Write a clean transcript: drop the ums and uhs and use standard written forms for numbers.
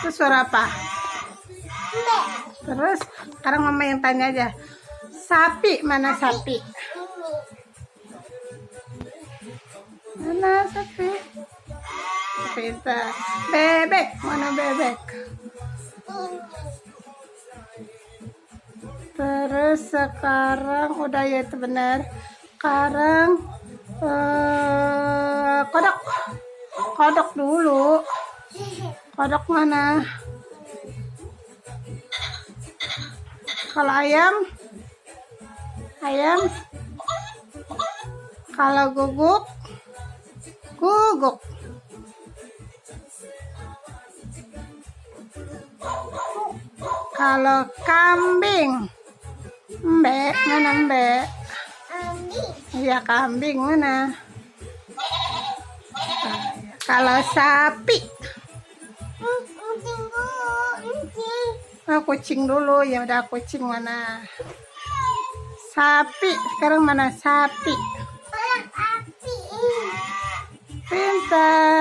Itu suara apa? Terus sekarang mama yang tanya aja. Sapi, mana sapi? Mana sapi? Pintar. Bebek, mana bebek? Terus sekarang udah ya itu benar. Sekarang kodok. Kodok dulu. Kodok mana? Kalau ayam? Ayam? Kalau guguk? Guguk. Kalau kambing? Mbek, mana mbek? Iya, kambing mana? Kalau sapi? Oh, kucing dulu. Ya udah, kucing mana? Sapi. Sekarang mana sapi? Pintar.